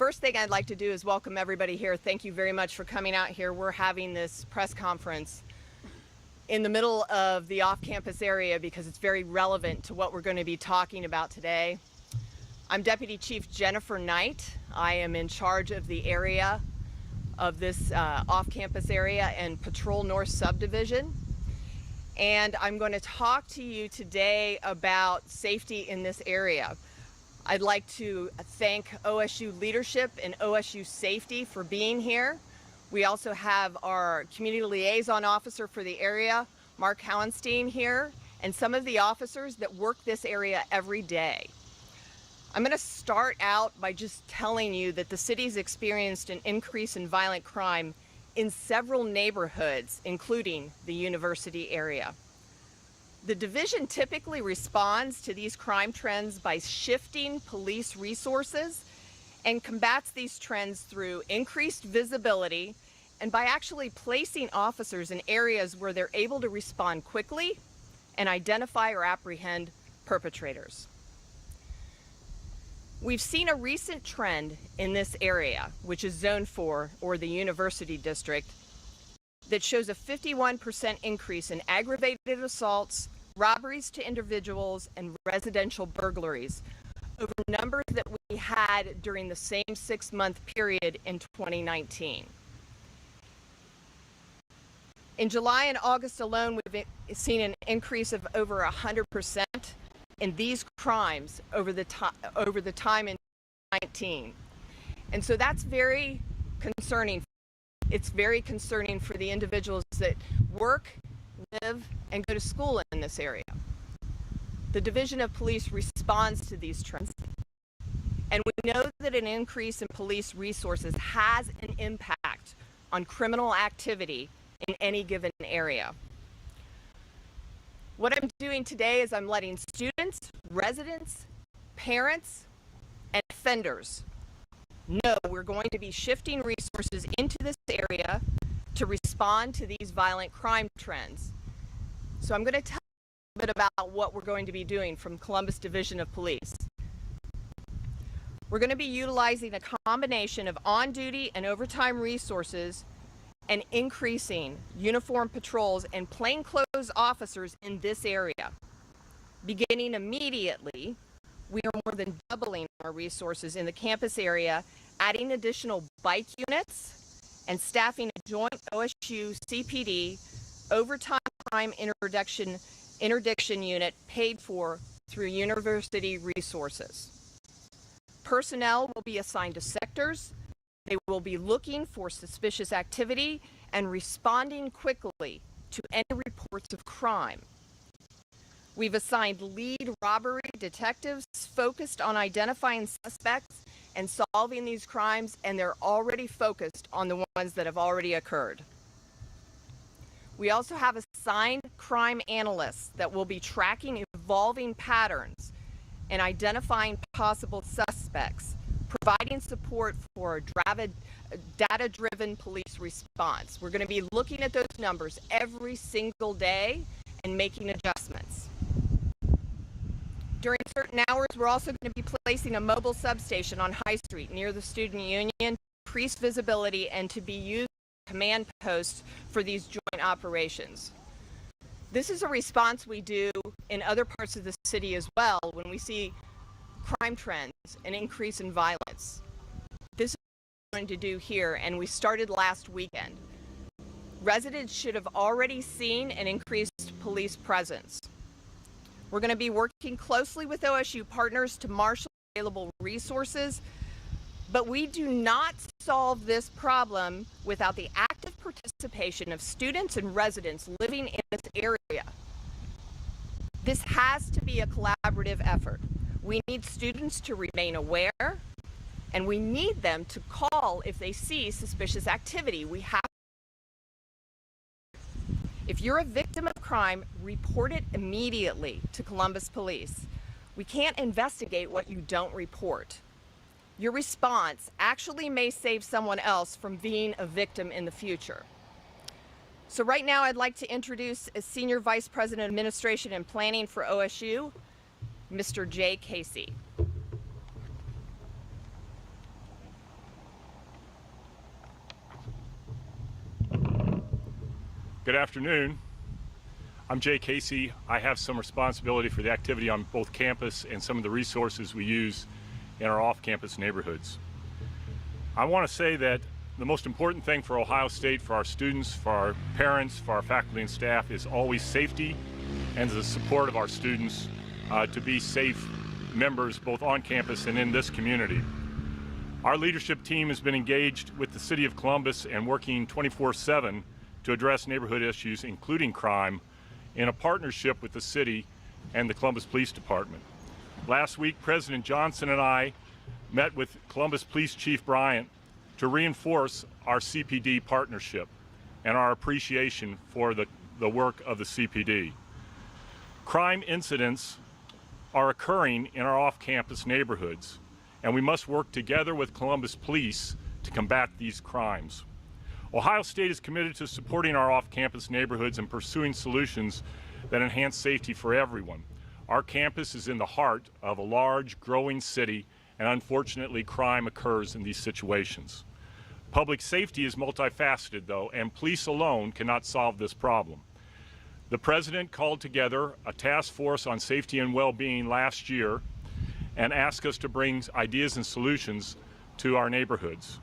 First thing I'd like to do is welcome everybody here. Thank you very much for coming out here. We're having this press conference in the middle of the off-campus area because it's very relevant to what we're going to be talking about today. I'm Deputy Chief Jennifer Knight. I am in charge of the area of this off-campus area and Patrol North Subdivision. And I'm going to talk to you today about safety in this area. I'd like to thank OSU leadership and OSU safety for being here. We also have our community liaison officer for the area, Mark Howenstein, here, and some of the officers that work this area every day. I'm going to start out by just telling you that the city's experienced an increase in violent crime in several neighborhoods, including the university area. The division typically responds to these crime trends by shifting police resources and combats these trends through increased visibility and by actually placing officers in areas where they're able to respond quickly and identify or apprehend perpetrators. We've seen a recent trend in this area, which is Zone 4 or the University District, that shows a 51% increase in aggravated assaults, robberies to individuals, and residential burglaries over numbers that we had during the same 6-month period in 2019. In July and August alone, we've seen an increase of over 100% in these crimes over the time in 2019. And so that's very concerning. It's very concerning for the individuals that work, live, and go to school in this area. The Division of Police responds to these trends, and we know that an increase in police resources has an impact on criminal activity in any given area. What I'm doing today is I'm letting students, residents, parents, and offenders know we're going to be shifting resources into this area to respond to these violent crime trends. So I'm going to tell you a bit about what we're going to be doing from Columbus Division of Police. We're going to be utilizing a combination of on-duty and overtime resources and increasing uniform patrols and plainclothes officers in this area. Beginning immediately, we are more than doubling our resources in the campus area, adding additional bike units and staffing a joint OSU CPD overtime crime interdiction unit paid for through university resources. Personnel will be assigned to sectors. They will be looking for suspicious activity and responding quickly to any reports of crime. We've assigned lead robbery detectives focused on identifying suspects and solving these crimes, and they're already focused on the ones that have already occurred. We also have assigned crime analysts that will be tracking evolving patterns and identifying possible suspects, providing support for a data-driven police response. We're going to be looking at those numbers every single day and making adjustments. During certain hours, we're also going to be placing a mobile substation on High Street near the Student Union to increase visibility and to be used as a command post for these joint operations. This is a response we do in other parts of the city as well when we see crime trends, an increase in violence. This is what we're going to do here, and we started last weekend. Residents should have already seen an increased police presence. We're going to be working closely with OSU partners to marshal available resources, but we do not solve this problem without the active participation of students and residents living in this area. This has to be a collaborative effort. We need students to remain aware, and we need them to call if they see suspicious activity. If you're a victim of crime, report it immediately to Columbus Police. We can't investigate what you don't report. Your response actually may save someone else from being a victim in the future. So right now I'd like to introduce a Senior Vice President of Administration and Planning for OSU, Mr. Jay Casey. Good afternoon. I'm Jay Casey. I have some responsibility for the activity on both campus and some of the resources we use in our off-campus neighborhoods. I want to say that the most important thing for Ohio State, for our students, for our parents, for our faculty and staff is always safety and the support of our students to be safe members both on campus and in this community. Our leadership team has been engaged with the City of Columbus and working 24/7 to address neighborhood issues, including crime, in a partnership with the city and the Columbus Police Department. Last week, President Johnson and I met with Columbus Police Chief Bryant to reinforce our CPD partnership and our appreciation for the work of the CPD. Crime incidents are occurring in our off-campus neighborhoods, and we must work together with Columbus Police to combat these crimes. Ohio State is committed to supporting our off-campus neighborhoods and pursuing solutions that enhance safety for everyone. Our campus is in the heart of a large, growing city, and unfortunately, crime occurs in these situations. Public safety is multifaceted, though, and police alone cannot solve this problem. The President called together a task force on safety and well-being last year and asked us to bring ideas and solutions to our neighborhoods.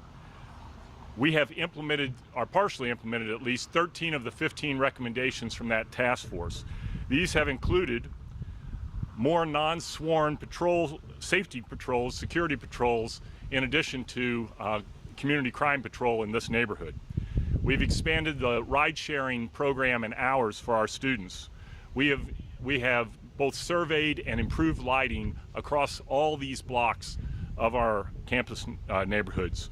We have implemented, or partially implemented, at least 13 of the 15 recommendations from that task force. These have included more non-sworn safety patrols, security patrols, in addition to community crime patrol in this neighborhood. We've expanded the ride-sharing program and hours for our students. We have both surveyed and improved lighting across all these blocks of our campus neighborhoods.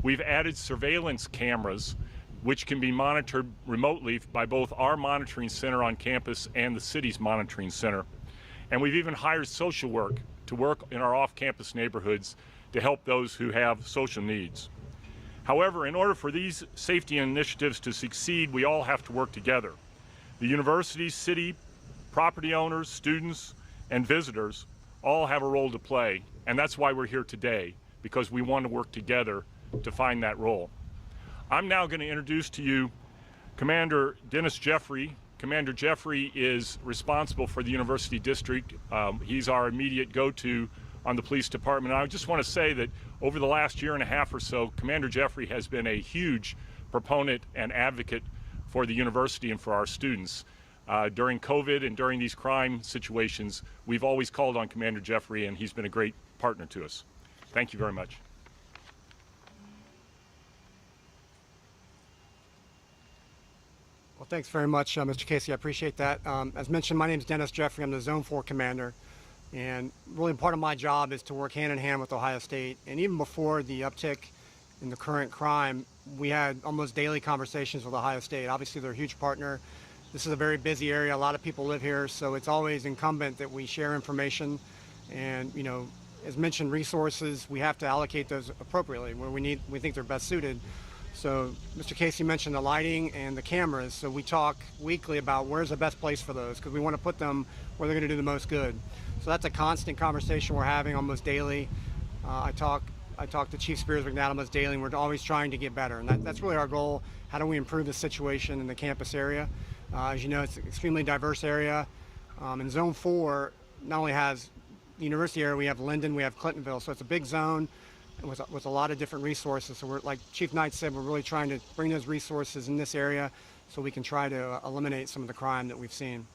We've added surveillance cameras which can be monitored remotely by both our monitoring center on campus and the city's monitoring center. And we've even hired social work to work in our off-campus neighborhoods to help those who have social needs. However, in order for these safety initiatives to succeed, we all have to work together. The university, city, property owners, students, and visitors all have a role to play, and that's why we're here today, because we want to work together to find that role. I'm now going to introduce to you Commander Dennis Jeffrey. Commander Jeffrey is responsible for the University District. He's our immediate go-to on the police department. And I just want to say that over the last year and a half or so, Commander Jeffrey has been a huge proponent and advocate for the university and for our students. During COVID and during these crime situations, we've always called on Commander Jeffrey, and he's been a great partner to us. Thank you very much. Well, thanks very much, Mr. Casey. I appreciate that. As mentioned, my name is Dennis Jeffrey. I'm the Zone 4 Commander. And really part of my job is to work hand in hand with Ohio State. And even before the uptick in the current crime, we had almost daily conversations with Ohio State. Obviously, they're a huge partner. This is a very busy area. A lot of people live here, so it's always incumbent that we share information. And, you know, as mentioned, resources, we have to allocate those appropriately where we think they're best suited. So Mr. Casey mentioned the lighting and the cameras, so we talk weekly about where's the best place for those, because we want to put them where they're going to do the most good. So that's a constant conversation we're having almost daily. I talk to Chief Spears Mcnatt almost daily, and we're always trying to get better, and that's really our goal. How do we improve the situation in the campus area? As you know, it's an extremely diverse area. In Zone 4, not only has the university area, we have Linden, we have Clintonville, so it's a big zone with a lot of different resources. So we're, like Chief Knight said, we're really trying to bring those resources in this area so we can try to eliminate some of the crime that we've seen.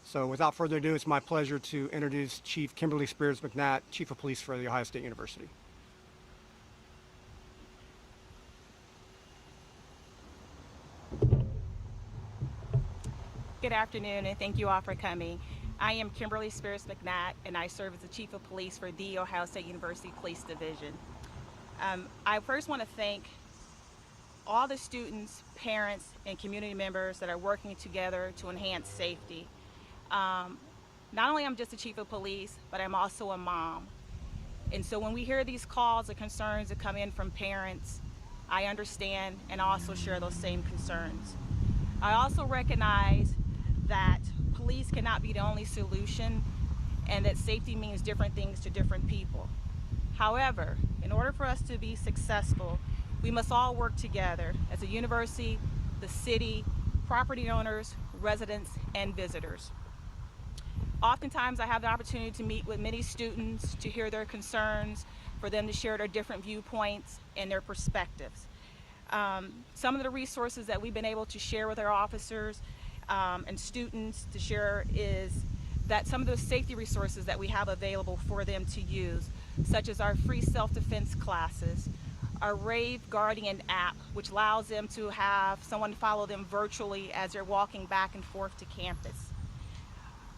So without further ado, it's my pleasure to introduce Chief Kimberly Spears Mcnatt, Chief of Police for the Ohio State University. Good afternoon, and thank you all for coming. I am Kimberly Spears Mcnatt, and I serve as the Chief of Police for the Ohio State University Police Division. I first want to thank all the students, parents, and community members that are working together to enhance safety. Not only am I just the Chief of Police, but I'm also a mom. And so when we hear these calls or concerns that come in from parents, I understand and also share those same concerns. I also recognize that police cannot be the only solution and that safety means different things to different people. However, in order for us to be successful, we must all work together as a university, the city, property owners, residents, and visitors. Oftentimes I have the opportunity to meet with many students to hear their concerns, for them to share their different viewpoints and their perspectives. Some of the resources that we've been able to share with our officers and students to share is that some of those safety resources that we have available for them to use, such as our free self-defense classes, our Rave Guardian app, which allows them to have someone follow them virtually as they're walking back and forth to campus.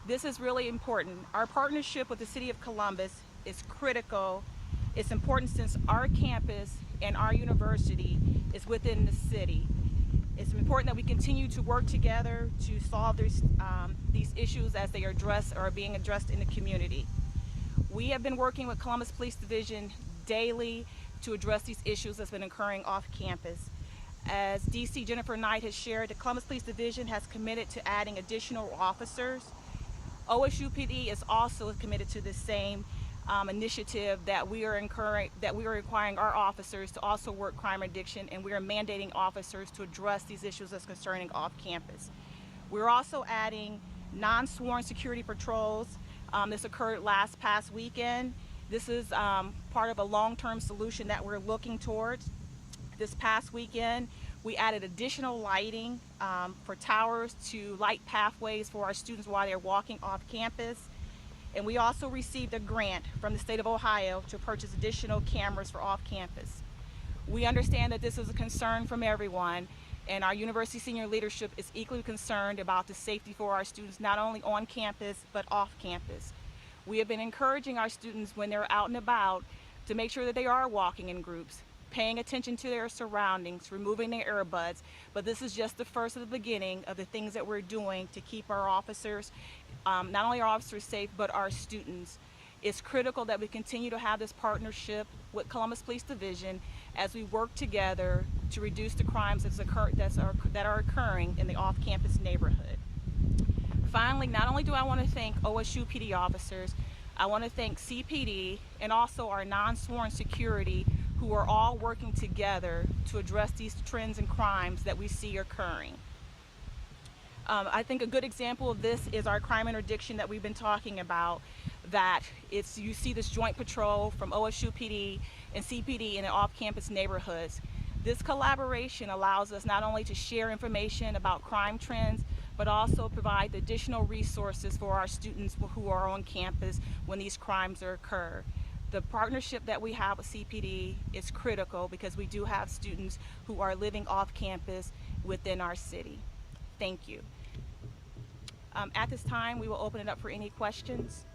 This is really important. Our partnership with the City of Columbus is critical. It's important since our campus and our university is within the city. It's important that we continue to work together to solve these issues as they are being addressed in the community. We have been working with Columbus Police Division daily to address these issues that's been occurring off campus. As DC Jennifer Knight has shared, the Columbus Police Division has committed to adding additional officers. OSU PD is also committed to the same initiative that we are requiring our officers to also work crime addiction, and we are mandating officers to address these issues that's concerning off campus. We're also adding non-sworn security patrols. This occurred past weekend. This is part of a long-term solution that we're looking towards. This past weekend, we added additional lighting for towers to light pathways for our students while they're walking off campus. And we also received a grant from the state of Ohio to purchase additional cameras for off campus. We understand that this is a concern from everyone, and our university senior leadership is equally concerned about the safety for our students, not only on campus, but off campus. We have been encouraging our students when they're out and about to make sure that they are walking in groups, paying attention to their surroundings, removing their earbuds, but this is just the first of the beginning of the things that we're doing to keep our officers, not only our officers safe, but our students. It's critical that we continue to have this partnership with Columbus Police Division as we work together to reduce the crimes that are occurring in the off-campus neighborhood. Finally, not only do I want to thank OSU PD officers, I want to thank CPD and also our non-sworn security, who are all working together to address these trends and crimes that we see occurring. I think a good example of this is our crime interdiction that we've been talking about, that you see this joint patrol from OSU PD and CPD in the off-campus neighborhoods. This collaboration allows us not only to share information about crime trends, but also provide additional resources for our students who are on campus when these crimes occur. The partnership that we have with CPD is critical because we do have students who are living off campus within our city. Thank you. At this time, we will open it up for any questions.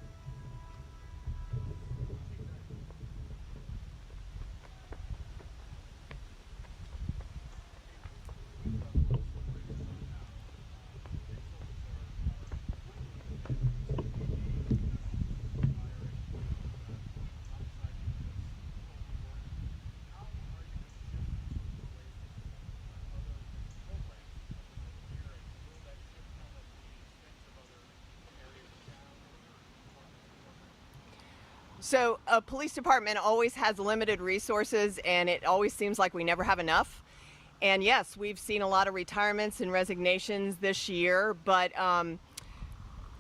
So a police department always has limited resources, and it always seems like we never have enough. And yes, we've seen a lot of retirements and resignations this year, but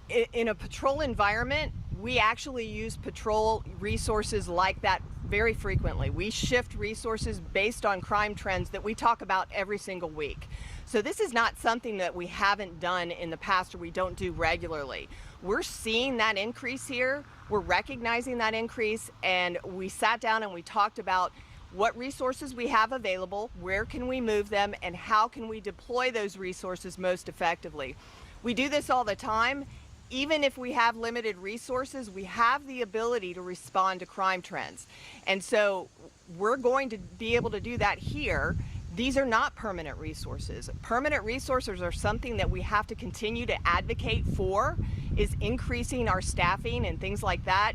in a patrol environment, we actually use patrol resources like that very frequently. We shift resources based on crime trends that we talk about every single week. So this is not something that we haven't done in the past or we don't do regularly. We're seeing that increase here. We're recognizing that increase, and we sat down and we talked about what resources we have available, where can we move them, and how can we deploy those resources most effectively. We do this all the time. Even if we have limited resources, we have the ability to respond to crime trends. And so we're going to be able to do that here. These are not permanent resources. Permanent resources are something that we have to continue to advocate for, is increasing our staffing and things like that.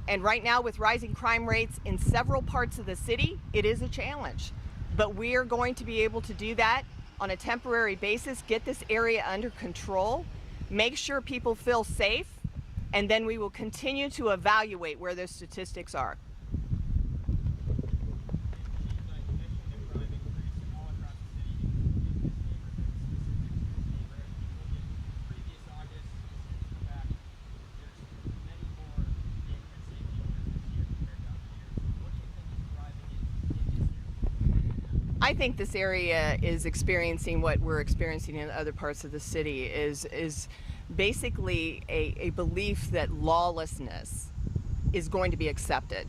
And right now, with rising crime rates in several parts of the city, it is a challenge. But we are going to be able to do that on a temporary basis, get this area under control, make sure people feel safe, and then we will continue to evaluate where those statistics are. I think this area is experiencing what we're experiencing in other parts of the city is basically a belief that lawlessness is going to be accepted.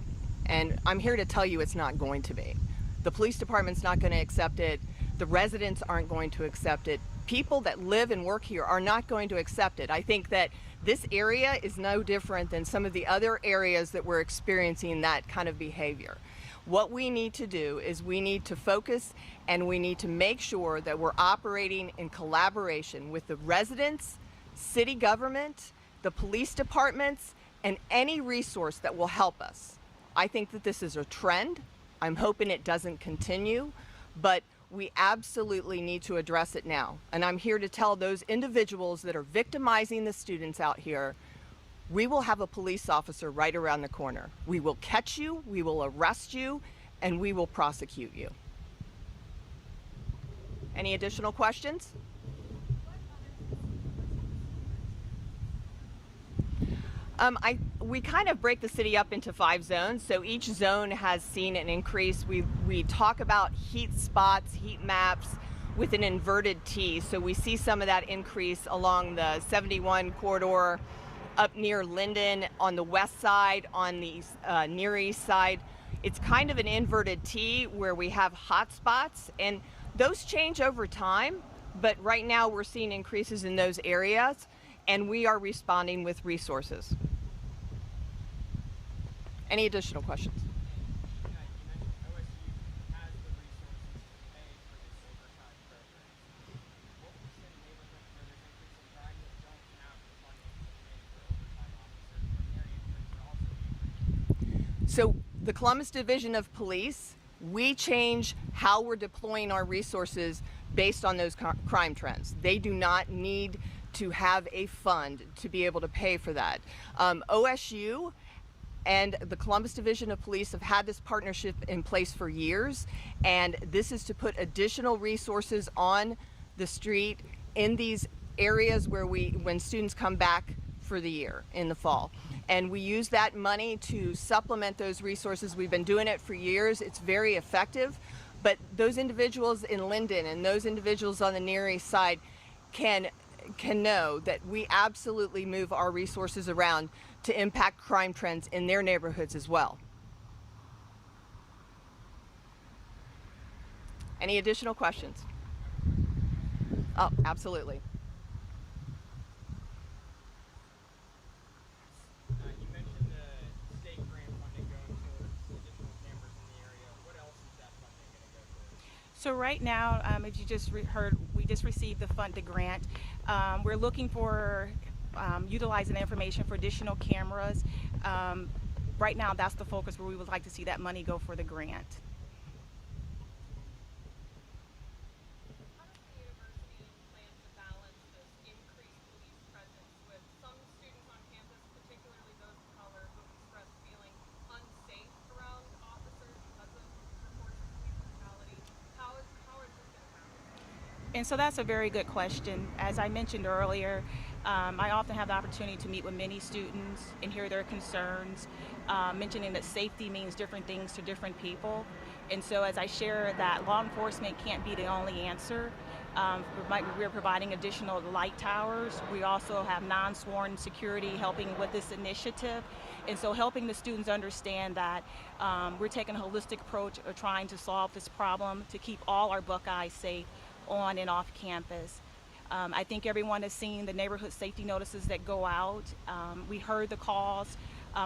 And I'm here to tell you it's not going to be. The police department's not going to accept it. The residents aren't going to accept it. People that live and work here are not going to accept it. I think that this area is no different than some of the other areas that we're experiencing that kind of behavior. What we need to do is we need to focus and we need to make sure that we're operating in collaboration with the residents, city government, the police departments, and any resource that will help us. I think that this is a trend. I'm hoping it doesn't continue, but we absolutely need to address it now. And I'm here to tell those individuals that are victimizing the students out here, we will have a police officer right around the corner. We will catch you, we will arrest you, and we will prosecute you. Any additional questions? We kind of break the city up into 5 zones, so each zone has seen an increase. We talk about heat spots, heat maps with an inverted T, so we see some of that increase along the 71 corridor up near Linden on the west side, on the Near East side. It's kind of an inverted T where we have hot spots, and those change over time, but right now we're seeing increases in those areas, and we are responding with resources. Any additional questions? So the Columbus Division of Police, we change how we're deploying our resources based on those crime trends. They do not need to have a fund to be able to pay for that. OSU and the Columbus Division of Police have had this partnership in place for years, and this is to put additional resources on the street in these areas where when students come back for the year in the fall. And we use that money to supplement those resources. We've been doing it for years. It's very effective, but those individuals in Linden and those individuals on the Near East side can know that we absolutely move our resources around to impact crime trends in their neighborhoods as well. Any additional questions? Oh, absolutely. You mentioned the state grant funding going towards additional cameras in the area. What else is that funding going to go towards? So right now, as you just heard, we just received the grant. We're looking for utilizing the information for additional cameras. Right now, that's the focus where we would like to see that money go for the grant. How does the university plan to balance this increased police presence with some students on campus, particularly those of color, who express feeling unsafe around officers because of reports of police brutality? How is this going to happen? And so that's a very good question. As I mentioned earlier, I often have the opportunity to meet with many students and hear their concerns, mentioning that safety means different things to different people. And so as I share that law enforcement can't be the only answer, we're providing additional light towers. We also have non-sworn security helping with this initiative. And so helping the students understand that we're taking a holistic approach of trying to solve this problem to keep all our Buckeyes safe on and off campus. I think everyone has seen the neighborhood safety notices that go out. We heard the calls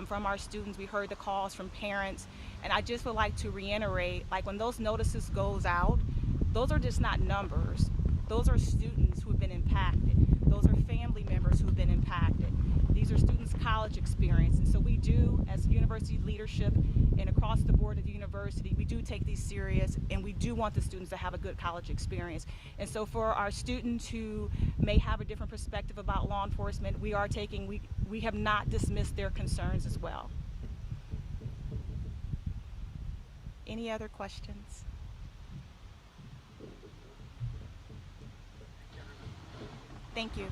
from our students. We heard the calls from parents. And I just would like to reiterate, like when those notices goes out, those are just not numbers. Those are students who have been impacted. Those are family members who have been impacted. These are students' college experience. And so we do, as university leadership and across the board of the university, we do take these serious, and we do want the students to have a good college experience. And so for our students who may have a different perspective about law enforcement, we have not dismissed their concerns as well. Any other questions? Thank you.